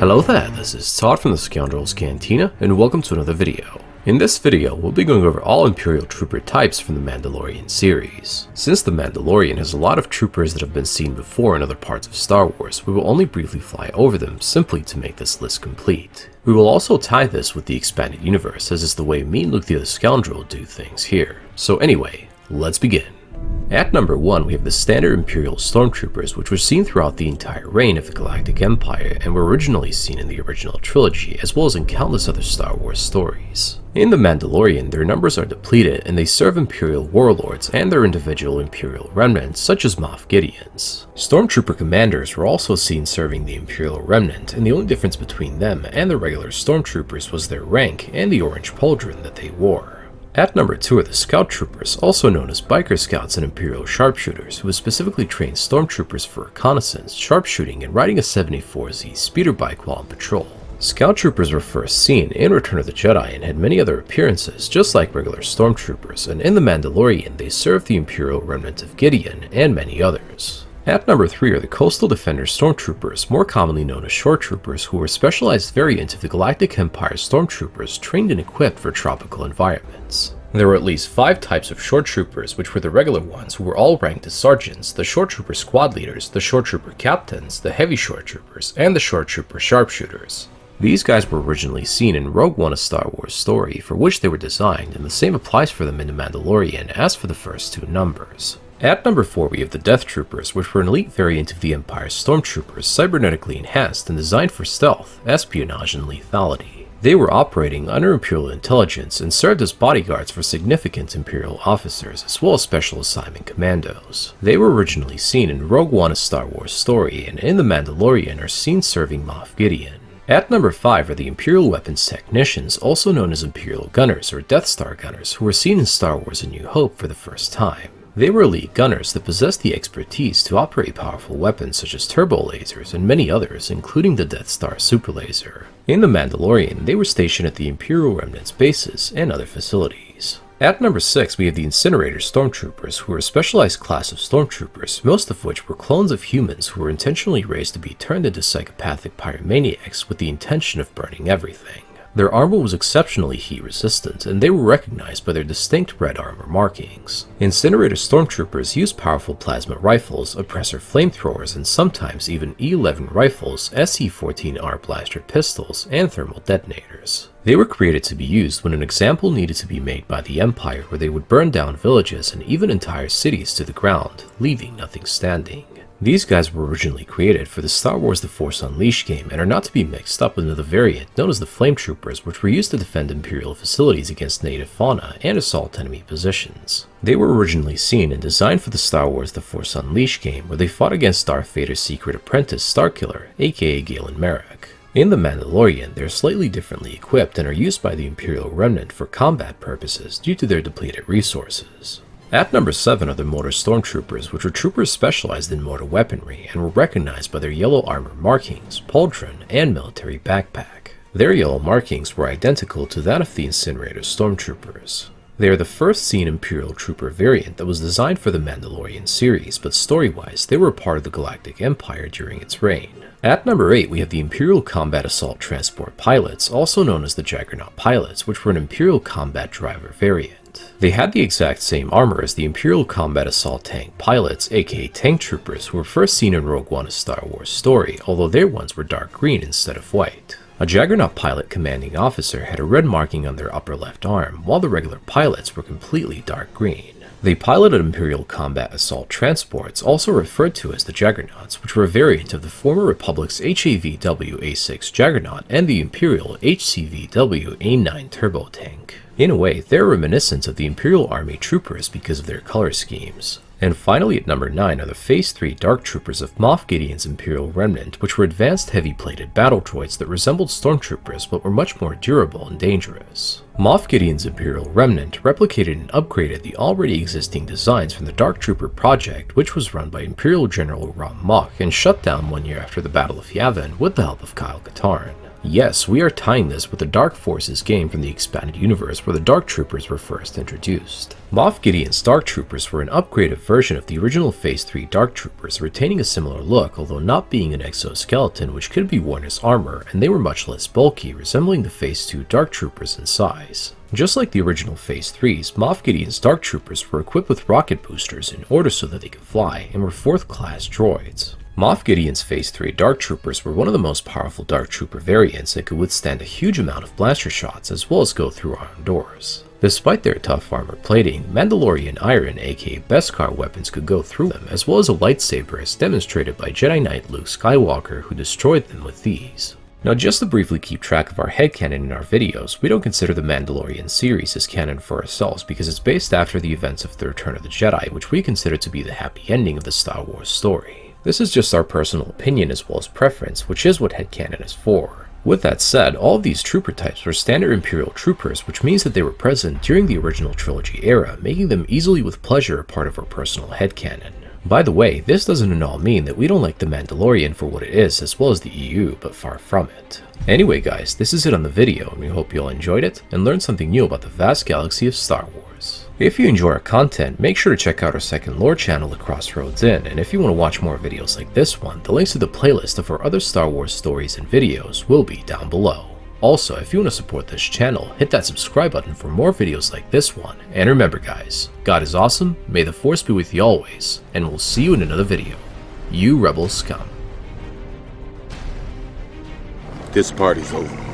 Hello there, this is Todd from the Scoundrel's Cantina, and welcome to another video. In this video, we'll be going over all Imperial trooper types from the Mandalorian series. Since the Mandalorian has a lot of troopers that have been seen before in other parts of Star Wars, we will only briefly fly over them simply to make this list complete. We will also tie this with the expanded universe, as is the way me and Luke the Scoundrel do things here. So anyway, let's begin. At number 1, we have the standard Imperial Stormtroopers, which were seen throughout the entire reign of the Galactic Empire and were originally seen in the original trilogy, as well as in countless other Star Wars stories. In The Mandalorian, their numbers are depleted and they serve Imperial warlords and their individual Imperial remnants, such as Moff Gideon's. Stormtrooper commanders were also seen serving the Imperial remnant, and the only difference between them and the regular Stormtroopers was their rank and the orange pauldron that they wore. At number 2 are the Scout Troopers, also known as Biker Scouts and Imperial Sharpshooters, who specifically trained Stormtroopers for reconnaissance, sharpshooting, and riding a 74Z speeder bike while on patrol. Scout Troopers were first seen in Return of the Jedi and had many other appearances, just like regular Stormtroopers, and in The Mandalorian they served the Imperial remnant of Gideon and many others. At number 3 are the Coastal Defender Stormtroopers, more commonly known as Shore Troopers, who were a specialized variant of the Galactic Empire Stormtroopers trained and equipped for tropical environments. There were at least 5 types of Shore Troopers, which were the regular ones who were all ranked as sergeants, the Shore Trooper Squad Leaders, the Shore Trooper Captains, the Heavy Shore Troopers, and the Shore Trooper Sharpshooters. These guys were originally seen in Rogue One: A Star Wars Story, for which they were designed, and the same applies for them in The Mandalorian as for the first 2 numbers. At number 4 we have the Death Troopers, which were an elite variant of the Empire's Stormtroopers, cybernetically enhanced and designed for stealth, espionage, and lethality. They were operating under Imperial intelligence and served as bodyguards for significant Imperial officers, as well as Special Assignment Commandos. They were originally seen in Rogue One: A Star Wars Story, and in The Mandalorian are seen serving Moff Gideon. At number 5 are the Imperial Weapons Technicians, also known as Imperial Gunners or Death Star Gunners, who were seen in Star Wars: A New Hope for the first time. They were elite gunners that possessed the expertise to operate powerful weapons such as turbo lasers and many others, including the Death Star Super Laser. In The Mandalorian, they were stationed at the Imperial Remnant's bases and other facilities. At number 6 we have the Incinerator Stormtroopers, who were a specialized class of Stormtroopers, most of which were clones of humans who were intentionally raised to be turned into psychopathic pyromaniacs with the intention of burning everything. Their armor was exceptionally heat resistant, and they were recognized by their distinct red armor markings. Incinerator Stormtroopers used powerful plasma rifles, oppressor flamethrowers, and sometimes even E-11 rifles, SE-14R blaster pistols, and thermal detonators. They were created to be used when an example needed to be made by the Empire, where they would burn down villages and even entire cities to the ground, leaving nothing standing. These guys were originally created for the Star Wars The Force Unleashed game and are not to be mixed up with another variant known as the Flame Troopers, which were used to defend Imperial facilities against native fauna and assault enemy positions. They were originally seen and designed for the Star Wars The Force Unleashed game, where they fought against Darth Vader's secret apprentice Starkiller, aka Galen Marek. In The Mandalorian, they are slightly differently equipped and are used by the Imperial Remnant for combat purposes due to their depleted resources. At number 7 are the Mortar Stormtroopers, which were troopers specialized in mortar weaponry and were recognized by their yellow armor markings, pauldron, and military backpack. Their yellow markings were identical to that of the Incinerator Stormtroopers. They are the first seen Imperial Trooper variant that was designed for the Mandalorian series, but story-wise they were a part of the Galactic Empire during its reign. At number 8 we have the Imperial Combat Assault Transport Pilots, also known as the Juggernaut Pilots, which were an Imperial Combat Driver variant. They had the exact same armor as the Imperial Combat Assault Tank Pilots, aka Tank Troopers, who were first seen in Rogue One: A Star Wars Story, although their ones were dark green instead of white. A Juggernaut Pilot commanding officer had a red marking on their upper left arm, while the regular pilots were completely dark green. They piloted Imperial Combat Assault Transports, also referred to as the Juggernauts, which were a variant of the former Republic's HAVW A6 Juggernaut and the Imperial HCVW A9 Turbo Tank. In a way, they're reminiscent of the Imperial Army troopers because of their color schemes. And finally at number 9 are the Phase 3 Dark Troopers of Moff Gideon's Imperial Remnant, which were advanced heavy-plated battle droids that resembled Stormtroopers but were much more durable and dangerous. Moff Gideon's Imperial Remnant replicated and upgraded the already existing designs from the Dark Trooper project, which was run by Imperial General Rom Mok and shut down 1 year after the Battle of Yavin with the help of Kyle Katarn. Yes, we are tying this with the Dark Forces game from the expanded universe where the Dark Troopers were first introduced. Moff Gideon's Dark Troopers were an upgraded version of the original Phase 3 Dark Troopers, retaining a similar look although not being an exoskeleton which could be worn as armor, and they were much less bulky, resembling the Phase 2 Dark Troopers in size. Just like the original Phase 3s, Moff Gideon's Dark Troopers were equipped with rocket boosters in order so that they could fly, and were 4th class droids. Moff Gideon's Phase 3 Dark Troopers were one of the most powerful Dark Trooper variants that could withstand a huge amount of blaster shots as well as go through armed doors. Despite their tough armor plating, Mandalorian iron aka Beskar weapons could go through them, as well as a lightsaber as demonstrated by Jedi Knight Luke Skywalker, who destroyed them with these. Now, just to briefly keep track of our headcanon in our videos, we don't consider the Mandalorian series as canon for ourselves because it's based after the events of the Return of the Jedi, which we consider to be the happy ending of the Star Wars story. This is just our personal opinion as well as preference, which is what headcanon is for. With that said, all of these trooper types were standard Imperial troopers, which means that they were present during the original trilogy era, making them easily with pleasure a part of our personal headcanon. By the way, this doesn't at all mean that we don't like The Mandalorian for what it is as well as the EU, but far from it. Anyway guys, this is it on the video, and we hope you all enjoyed it and learned something new about the vast galaxy of Star Wars. If you enjoy our content, make sure to check out our second lore channel, The Crossroads Inn, and if you want to watch more videos like this one, the links to the playlist of our other Star Wars stories and videos will be down below. Also, if you want to support this channel, hit that subscribe button for more videos like this one, and remember guys, God is awesome, may the Force be with you always, and we'll see you in another video. You Rebel Scum. This party's over.